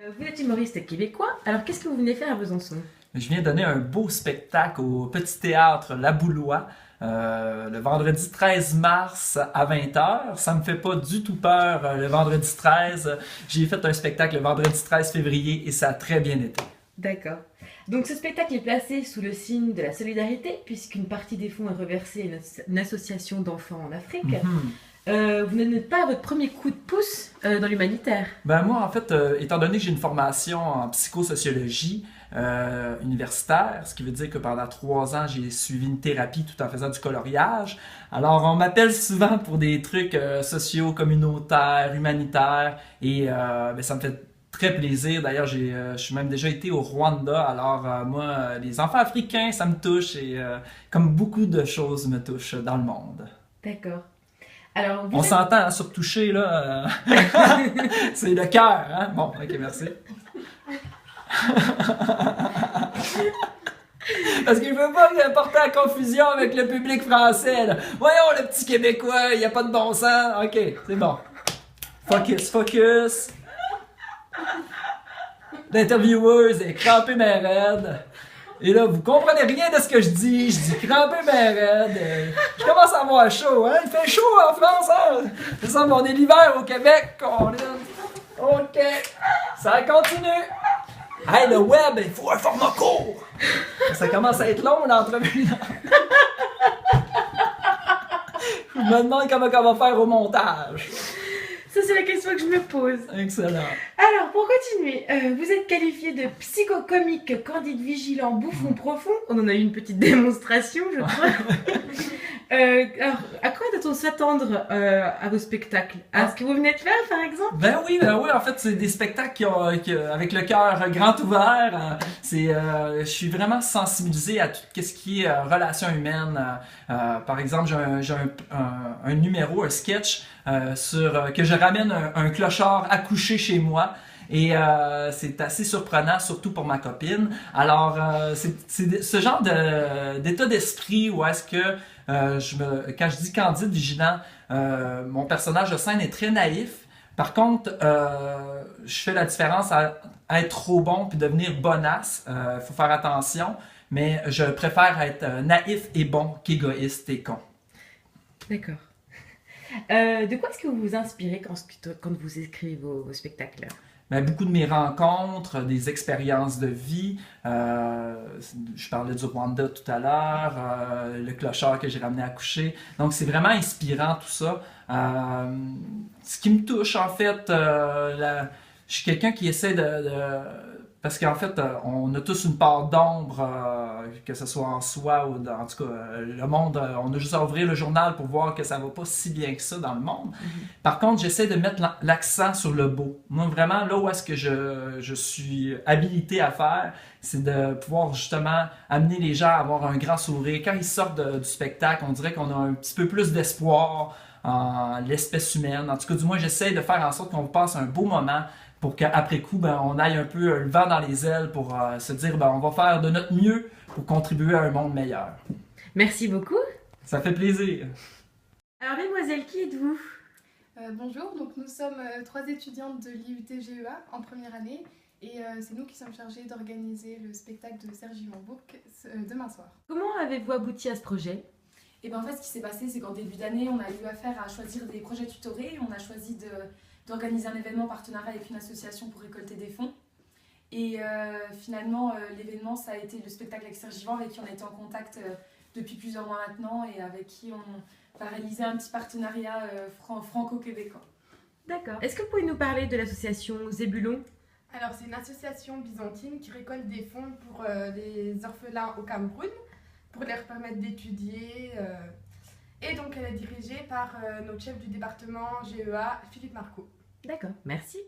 Vous êtes humoriste québécois, alors qu'est-ce que vous venez faire à Besançon? Je viens donner un beau spectacle au Petit Théâtre La Boulois le vendredi 13 mars à 20h. Ça me fait pas du tout peur le vendredi 13. J'ai fait un spectacle le vendredi 13 février et ça a très bien été. D'accord. Donc ce spectacle est placé sous le signe de la solidarité, puisqu'une partie des fonds est reversée à une association d'enfants en Afrique. Mhm. Vous n'êtes pas à votre premier coup de pouce dans l'humanitaire. Ben moi, en fait, étant donné que j'ai une formation en psychosociologie universitaire, ce qui veut dire que pendant 3 ans, j'ai suivi une thérapie tout en faisant du coloriage. Alors, on m'appelle souvent pour des trucs sociaux, communautaires, humanitaires, et ben, ça me fait très plaisir. D'ailleurs, je suis même déjà été au Rwanda. Alors, moi, les enfants africains, ça me touche, et comme beaucoup de choses me touchent dans le monde. D'accord. Alors, On s'entend hein, sur toucher, là. C'est le cœur, hein? Bon, ok, merci. Parce que je veux pas porter la confusion avec le public français, là. Voyons, le petit Québécois, il y a pas de bon sens. Ok, c'est bon. Focus, focus. L'intervieweuse est crampée mais raide. Et là, vous comprenez rien de ce que je dis. Je dis crampé ben raide. Je commence à avoir chaud, hein. Il fait chaud en France, hein. C'est ça, mais on est l'hiver au Québec. OK. Ça continue. Hey, le web, il faut un format court. Ça commence à être long, l'entrevue. Je me demande comment on va faire au montage. ça c'est la question que je me pose. Excellent. Alors, pour continuer, vous êtes qualifié de psychocomique, candide vigilant, bouffon profond. On en a eu une petite démonstration, je crois. Alors, à quoi doit-on s'attendre à vos spectacles? À ce que vous venez de faire, par exemple? Ben oui, en fait, c'est des spectacles avec le cœur grand ouvert. Je suis vraiment sensibilisé à tout ce qui est relations humaines. Par exemple, j'ai un numéro, un sketch que je ramène un clochard accouché chez moi. Et c'est assez surprenant, surtout pour ma copine. Alors, c'est ce genre d'état d'esprit où est-ce que quand je dis candide vigilant, mon personnage de scène est très naïf. Par contre, je fais la différence à être trop bon puis devenir bonasse. Faut faire attention, mais je préfère être naïf et bon qu'égoïste et con. D'accord. De quoi est-ce que vous vous inspirez quand vous écrivez vos spectacles? Ben, beaucoup de mes rencontres, des expériences de vie. Je parlais du Rwanda tout à l'heure, le clochard que j'ai ramené à coucher. Donc, c'est vraiment inspirant tout ça. Ce qui me touche, en fait, je suis quelqu'un qui essaie parce qu'en fait, on a tous une part d'ombre, que ce soit en soi ou en tout cas, le monde, on a juste à ouvrir le journal pour voir que ça va pas si bien que ça dans le monde. Par contre, j'essaie de mettre l'accent sur le beau. Moi, vraiment, là où est-ce que je suis habilité à faire, c'est de pouvoir justement amener les gens à avoir un grand sourire. Quand ils sortent du spectacle, on dirait qu'on a un petit peu plus d'espoir en l'espèce humaine. En tout cas, du moins, j'essaie de faire en sorte qu'on passe un beau moment pour qu'après coup, ben, on aille un peu le vent dans les ailes pour se dire, ben, on va faire de notre mieux pour contribuer à un monde meilleur. Merci beaucoup. Ça fait plaisir. Alors, mesdemoiselles, qui êtes-vous? Bonjour, donc nous sommes 3 étudiantes de l'IUT-GEA en première année et c'est nous qui sommes chargées d'organiser le spectacle de Serge Gainsbourg demain soir. Comment avez-vous abouti à ce projet? Et bien en fait ce qui s'est passé c'est qu'en début d'année on a eu affaire à choisir des projets tutorés, on a choisi d'organiser un événement en partenariat avec une association pour récolter des fonds. Et finalement l'événement ça a été le spectacle avec Serge Gainsbourg avec qui on a été en contact depuis plusieurs mois maintenant et avec qui on va réaliser un petit partenariat franco-québécois. D'accord. Est-ce que vous pouvez nous parler de l'association Zébulon? Alors, c'est une association byzantine qui récolte des fonds pour les orphelins au Cameroun, pour leur permettre d'étudier. Et donc, elle est dirigée par notre chef du département GEA, Philippe Marco. D'accord, merci.